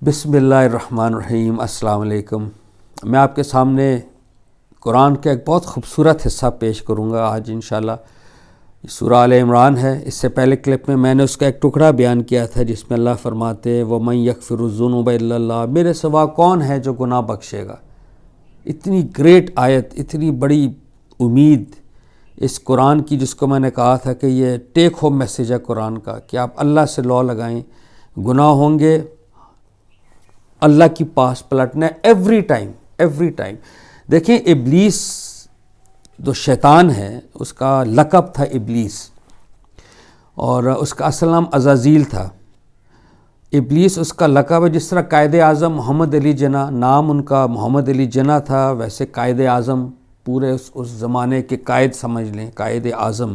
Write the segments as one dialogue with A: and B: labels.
A: بسم اللہ الرحمن الرحیم۔ السلام علیکم۔ میں آپ کے سامنے قرآن کا ایک بہت خوبصورت حصہ پیش کروں گا آج انشاءاللہ۔ سورہ آل عمران ہے۔ اس سے پہلے کلپ میں نے اس کا ایک ٹکڑا بیان کیا تھا جس میں اللہ فرماتے ہیں وَمَن يَغْفِرُ الذُّنُوبَ إِلَّا اللَّهُ، میرے سوا کون ہے جو گناہ بخشے گا۔ اتنی گریٹ آیت، اتنی بڑی امید اس قرآن کی، جس کو میں نے کہا تھا کہ یہ ٹیک ہوم میسیج ہے قرآن کا، کہ آپ اللہ سے لو لگائیں، گناہ ہوں گے اللہ کی پاس پلٹنا ہے ایوری ٹائم۔ دیکھیں ابلیس جو شیطان ہے اس کا لقب تھا ابلیس، اور اس کا اصل نام عزازیل تھا۔ ابلیس اس کا لقب ہے، جس طرح قائد اعظم محمد علی جناح، نام ان کا محمد علی جناح تھا، ویسے قائد اعظم پورے اس زمانے کے قائد سمجھ لیں، قائد اعظم۔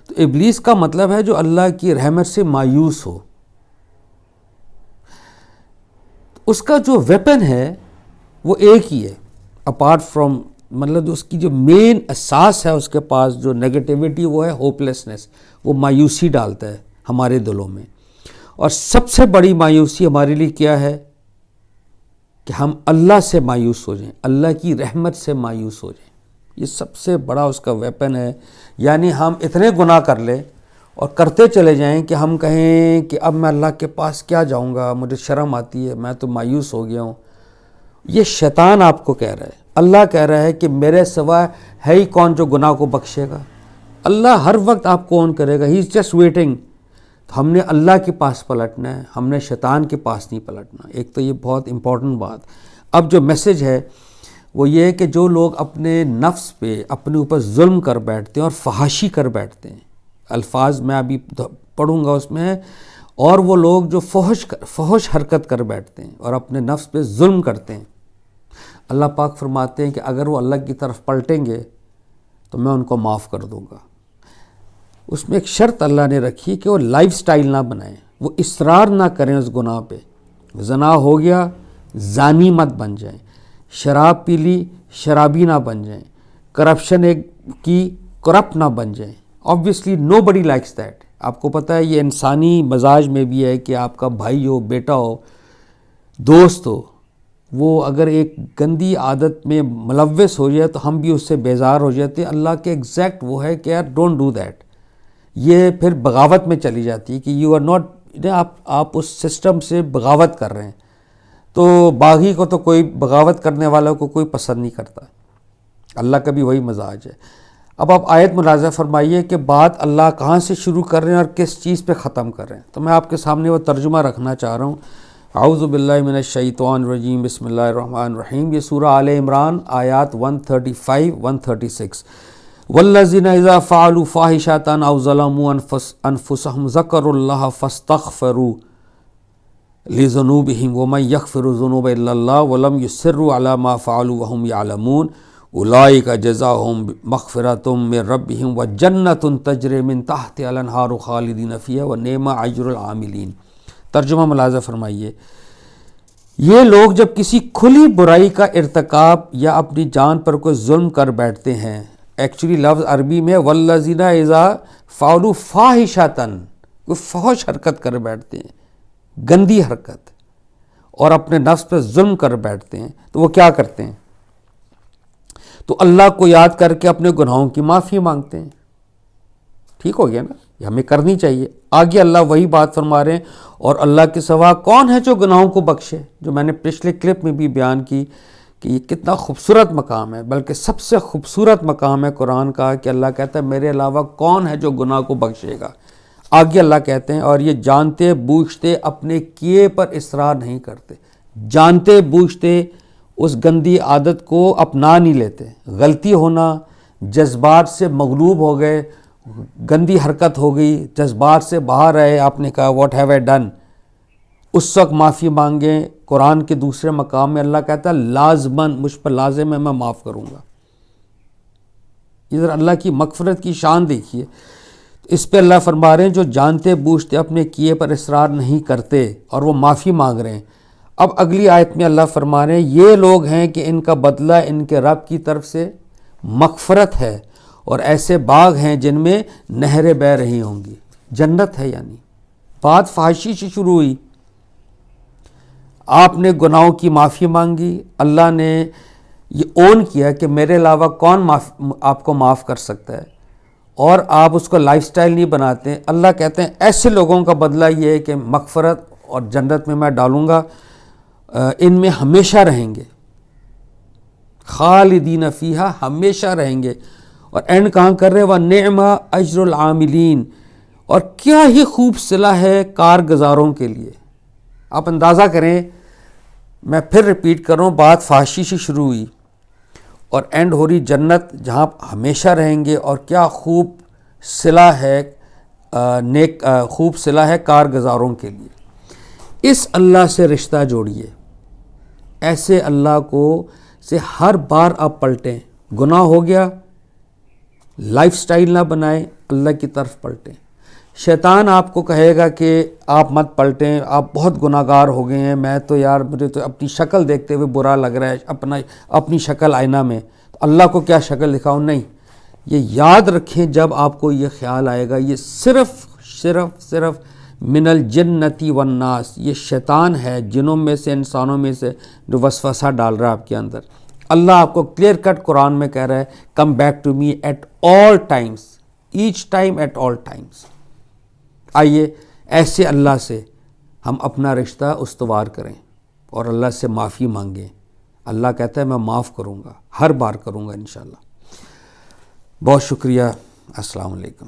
A: تو ابلیس کا مطلب ہے جو اللہ کی رحمت سے مایوس ہو۔ اس کا جو ویپن ہے وہ ایک ہی ہے، اپارٹ فرام، مطلب اس کی جو مین اساس ہے اس کے پاس جو نیگیٹیوٹی، وہ ہے ہوپلیسنس، وہ مایوسی ڈالتا ہے ہمارے دلوں میں۔ اور سب سے بڑی مایوسی ہمارے لیے کیا ہے کہ ہم اللہ سے مایوس ہو جائیں، اللہ کی رحمت سے مایوس ہو جائیں۔ یہ سب سے بڑا اس کا ویپن ہے۔ یعنی ہم اتنے گناہ کر لیں اور کرتے چلے جائیں کہ ہم کہیں کہ اب میں اللہ کے پاس کیا جاؤں گا، مجھے شرم آتی ہے، میں تو مایوس ہو گیا ہوں۔ یہ شیطان آپ کو کہہ رہا ہے۔ اللہ کہہ رہا ہے کہ میرے سوا ہے ہی کون جو گناہ کو بخشے گا۔ اللہ ہر وقت آپ کو آن کرے گا، ہی از جسٹ ویٹنگ۔ تو ہم نے اللہ کے پاس پلٹنا ہے، ہم نے شیطان کے پاس نہیں پلٹنا۔ ایک تو یہ بہت امپورٹنٹ بات۔ اب جو میسج ہے وہ یہ ہے کہ جو لوگ اپنے نفس پہ اپنے اوپر ظلم کر بیٹھتے ہیں اور فحاشی کر بیٹھتے ہیں، الفاظ میں ابھی پڑھوں گا اس میں، اور وہ لوگ جو فحش حرکت کر بیٹھتے ہیں اور اپنے نفس پہ ظلم کرتے ہیں، اللہ پاک فرماتے ہیں کہ اگر وہ اللہ کی طرف پلٹیں گے تو میں ان کو معاف کر دوں گا۔ اس میں ایک شرط اللہ نے رکھی کہ وہ لائف سٹائل نہ بنائیں، وہ اصرار نہ کریں اس گناہ پہ۔ زنا ہو گیا، زانی مت بن جائیں۔ شراب پی لی، شرابی نہ بن جائیں۔ کرپشن کی، کرپٹ نہ بن جائیں۔ obviously nobody likes that۔ آپ کو پتہ ہے یہ انسانی مزاج میں بھی ہے کہ آپ کا بھائی ہو، بیٹا ہو، دوست ہو، وہ اگر ایک گندی عادت میں ملوث ہو جائے تو ہم بھی اس سے بیزار ہو جاتے ہیں۔ اللہ کے ایگزیکٹ وہ ہے کہ یار ڈونٹ ڈو دیٹ۔ یہ پھر بغاوت میں چلی جاتی ہے کہ یو آر ناٹ، آپ اس سسٹم سے بغاوت کر رہے ہیں۔ تو باغی کو تو کوئی، بغاوت کرنے والوں کو کوئی پسند نہیں کرتا۔ اللہ کا بھی وہی مزاج ہے۔ اب آپ آیت ملاحظہ فرمائیے کہ بات اللہ کہاں سے شروع کر رہے ہیں اور کس چیز پہ ختم کر رہے ہیں۔ تو میں آپ کے سامنے وہ ترجمہ رکھنا چاہ رہا ہوں۔ اعوذ باللہ من الشیطان الرجیم، بسم اللہ الرحمن الرحیم۔ یہ سورہ آل عمران آیات 135 136۔ والذین اذا فعلوا فاحشۃ او ظلموا انفسهم ذکروا اللہ فاستغفروا لذنوبهم ومن یغفر الذنوب الا اللہ ولم یصروا علی ما فعلوا وهم یعلمون اولئک جزاؤہم مغفرۃ من ربہم وجنۃ تجری من تحتہا الانہار خالدین فیہا ونعم اجر العاملین۔ ترجمہ ملاحظہ فرمائیے، یہ لوگ جب کسی کھلی برائی کا ارتکاب یا اپنی جان پر کوئی ظلم کر بیٹھتے ہیں، ایکچولی لفظ عربی میں والذین اذا فعلوا فاحشۃ، کوئی فحش حرکت کر بیٹھتے ہیں، گندی حرکت، اور اپنے نفس پہ ظلم کر بیٹھتے ہیں، تو وہ کیا کرتے ہیں؟ تو اللہ کو یاد کر کے اپنے گناہوں کی معافی مانگتے ہیں۔ ٹھیک ہو گیا نا؟ یہ ہمیں کرنی چاہیے۔ آگے اللہ وہی بات فرما رہے ہیں، اور اللہ کے سوا کون ہے جو گناہوں کو بخشے، جو میں نے پچھلے کلپ میں بھی بیان کی کہ یہ کتنا خوبصورت مقام ہے، بلکہ سب سے خوبصورت مقام ہے قرآن کا، کہ اللہ کہتا ہے میرے علاوہ کون ہے جو گناہ کو بخشے گا۔ آگے اللہ کہتے ہیں اور یہ جانتے بوجھتے اپنے کیے پر اصرار نہیں کرتے، جانتے بوجھتے اس گندی عادت کو اپنا نہیں لیتے۔ غلطی ہونا، جذبات سے مغلوب ہو گئے، گندی حرکت ہو گئی، جذبات سے باہر آئے، آپ نے کہا واٹ ہیو آئی ڈن، اس وقت معافی مانگیں۔ قرآن کے دوسرے مقام میں اللہ کہتا ہے لازماً، مجھ پر لازم ہے، میں معاف کروں گا۔ ادھر اللہ کی مغفرت کی شان دیکھیے۔ اس پہ اللہ فرما رہے ہیں جو جانتے بوجھتے اپنے کیے پر اصرار نہیں کرتے اور وہ معافی مانگ رہے ہیں۔ اب اگلی آیت میں اللہ فرما رہے ہیں یہ لوگ ہیں کہ ان کا بدلہ ان کے رب کی طرف سے مغفرت ہے، اور ایسے باغ ہیں جن میں نہریں بہہ رہی ہوں گی۔ جنت ہے، یعنی بات فحاشی سے شروع ہوئی، آپ نے گناہوں کی معافی مانگی، اللہ نے یہ اون کیا کہ میرے علاوہ کون آپ کو معاف کر سکتا ہے، اور آپ اس کو لائف سٹائل نہیں بناتے، اللہ کہتے ہیں ایسے لوگوں کا بدلہ یہ ہے کہ مغفرت اور جنت میں ڈالوں گا، ان میں ہمیشہ رہیں گے، خالدین فیہا، ہمیشہ رہیں گے۔ اور اینڈ کہاں کر رہے وَنِعْمَ اجر العاملین، اور کیا ہی خوب صلہ ہے کارگزاروں کے لیے۔ آپ اندازہ کریں، میں پھر ریپیٹ کر رہا ہوں، بات فحاشی سے شروع ہوئی اور اینڈ ہو رہی جنت جہاں ہمیشہ رہیں گے، اور کیا خوب صلہ ہے خوب صلہ ہے کارگزاروں کے لیے۔ اس اللہ سے رشتہ جوڑیے، ایسے اللہ کو سے ہر بار آپ پلٹیں، گناہ ہو گیا لائف سٹائل نہ بنائیں، اللہ کی طرف پلٹیں۔ شیطان آپ کو کہے گا کہ آپ مت پلٹیں، آپ بہت گناہ گار ہو گئے ہیں، میں تو یار مجھے تو اپنی شکل دیکھتے ہوئے برا لگ رہا ہے، اپنی شکل آئینہ میں، تو اللہ کو کیا شکل دکھاؤں؟ نہیں، یہ یاد رکھیں جب آپ کو یہ خیال آئے گا، یہ صرف من الجنتی والناس، یہ شیطان ہے جنوں میں سے انسانوں میں سے جو وسوسہ ڈال رہا ہے آپ کے اندر۔ اللہ آپ کو کلیئر کٹ قرآن میں کہہ رہا ہے come back to me at all times, each time at all times. آئیے ایسے اللہ سے ہم اپنا رشتہ استوار کریں اور اللہ سے معافی مانگیں۔ اللہ کہتا ہے میں معاف کروں گا، ہر بار کروں گا انشاءاللہ۔ بہت شکریہ، السلام علیکم۔